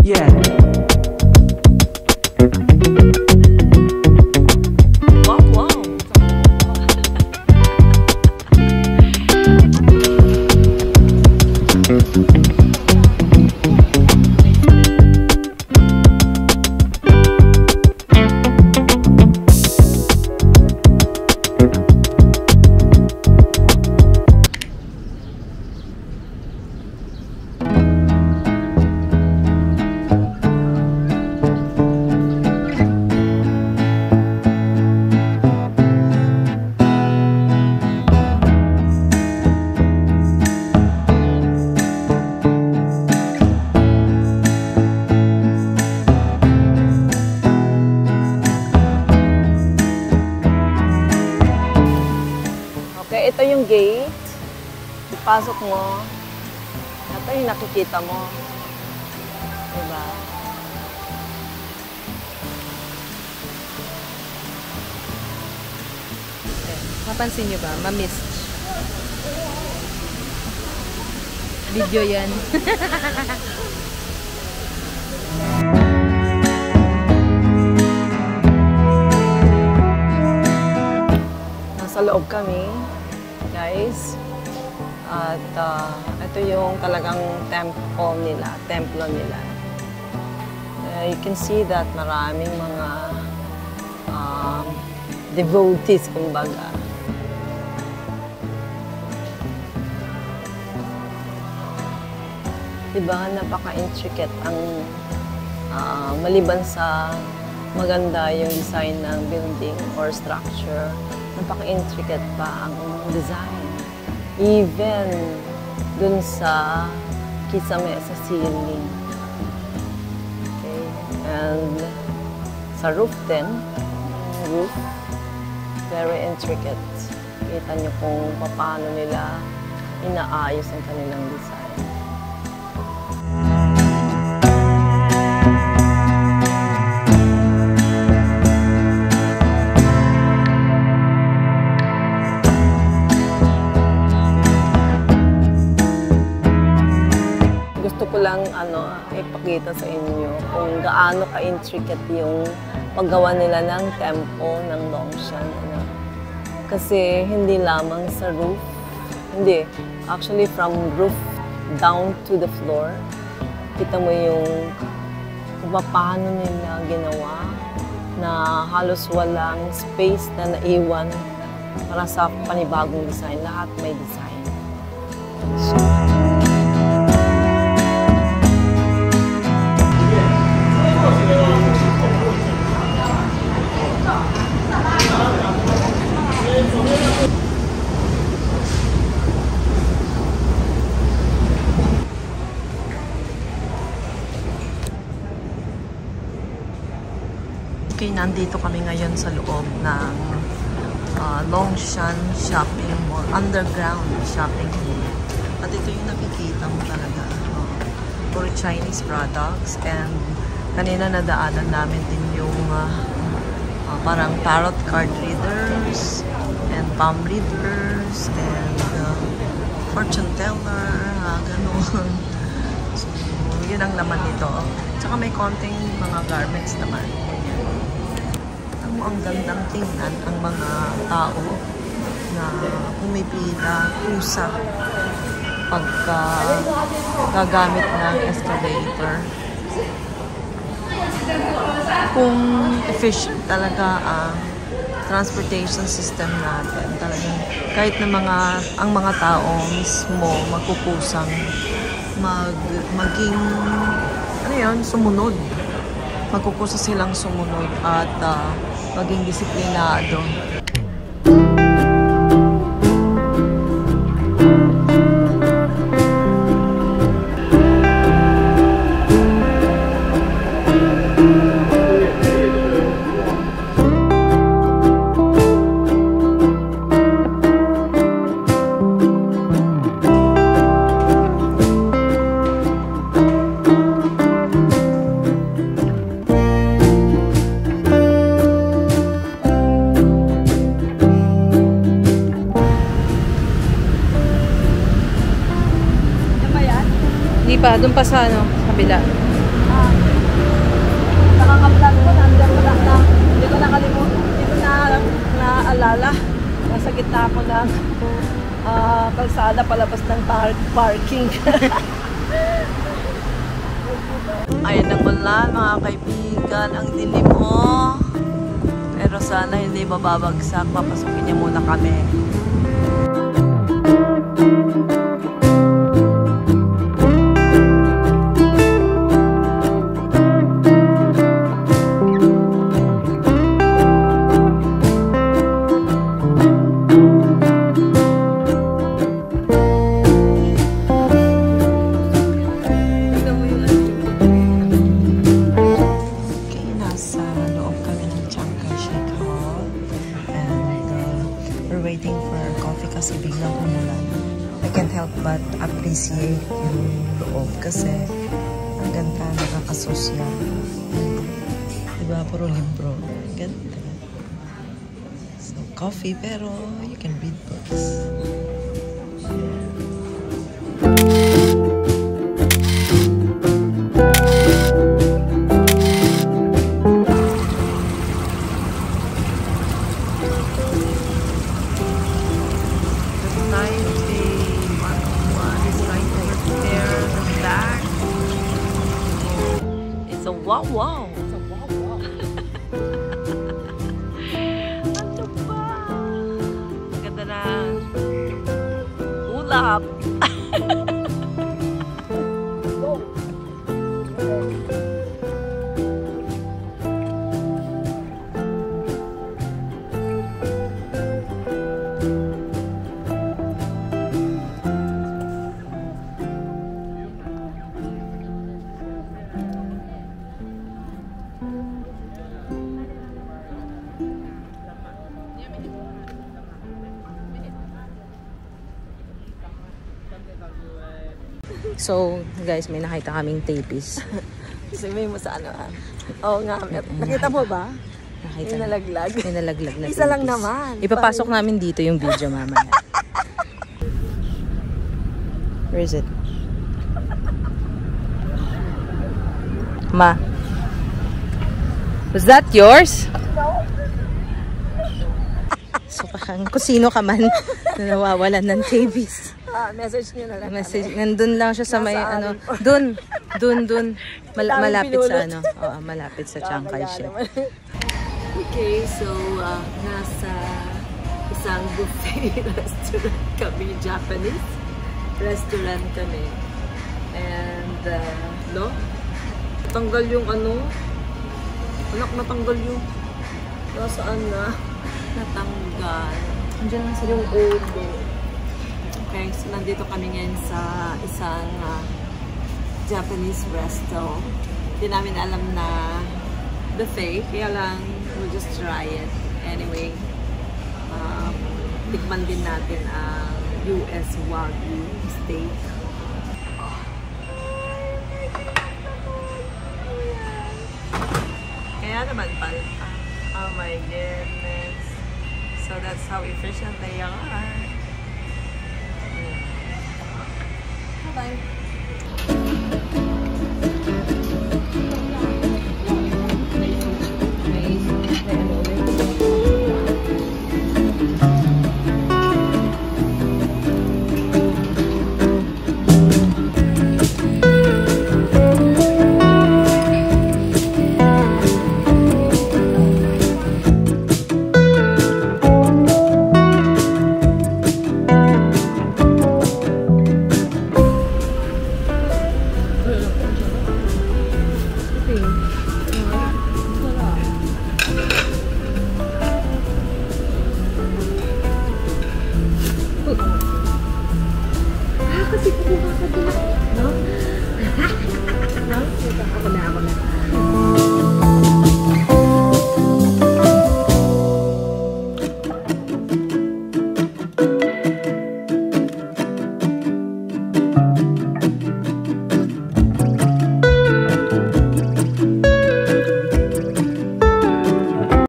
Yeah. Ito yung gate. Ipasok mo. Ito yung nakikita mo. Diba? Okay. Mapansin nyo ba? Ma-miss. Video yan. Nasa loob kami. Guys, at ito yung talagang templo nila. You can see that maraming mga devotees, kumbaga. Diba, napaka-intricate ang maliban sa maganda yung design ng building or structure, napaka-intricate pa ang design. Even dun sa kisame sa ceiling. Okay. And sa roof din, roof, very intricate. Kita nyo kung paano nila inaayos ang kanilang design. Gusto ko lang ipakita sa inyo kung gaano ka-intricate yung paggawa nila ng tempo ng Longshan. Kasi hindi lamang sa roof, hindi, actually from roof down to the floor, kita mo yung kung paano nila ginawa na halos walang space na naiwan para sa panibagong design. Lahat may design. So, okay, nandito kami ngayon sa loob ng Longshan Shopping Mall, underground shopping mall. At ito yung nakikita mo talaga. Puro Chinese products, and kanina nadaanan namin din yung parang tarot card readers and palm readers and fortune teller, ganun. So, yun ang laman nito. Tsaka may konting mga garments naman. Ang gandang tingnan ang mga tao na pumipila, kusa pagka gagamit ng escalator. Kung efficient talaga ang transportation system natin, talagang kahit na ang mga tao mismo magkukusang maging sumunod. Magkukusa silang sumunod at maging disiplinado. Hindi pa, doon pa sa kabila. nakaka-vlog ko, nandiyan ko lang na, hindi ko nakalimutan, hindi ko naalala. Nasa gitna ako ng kalsada palabas ng parking. Ayun ang ulan, mga kaibigan, ang dilim mo. Pero sana hindi mababagsak, papasukin niya muna kami. Waiting for our coffee kasi biglang umulan. I can't help but appreciate yung loob kasi ang ganda, nakakasosyal. Diba? Puro libro. Ganda. So, coffee pero you can read books. Wow, wow! Ano ba? Ganda na ulap! So, guys, may nakita kaming tapis. Sabihin mo sa ano Oo nga. Nakita mo ba? Nakita May nalaglag. May nalaglag na Isa lang tapis. naman. Ipapasok namin dito yung video mamaya. Where is it? Ma? Was that yours? So, kung sino ka man na nawawalan ng tapis. Message niyo na lang. Message, nandun lang siya sa may ano, dun. Malapit sa ano. Oo, malapit sa Chiang Kai-shek. Okay, so nasa isang buffet restaurant kami, Japanese restaurant kami. And no? Tanggal yung ano? Anak, natanggal yung nasaan na? Natanggal. Andiyan lang Yung ulo. Okay, so nandito kami ngayon sa isang Japanese resto. Hindi namin alam na buffet, kaya lang we'll just try it. Anyway, tikman din natin ang US Wagyu steak. Kaya naman pala. Oh my goodness. So that's how efficient they are. Bye.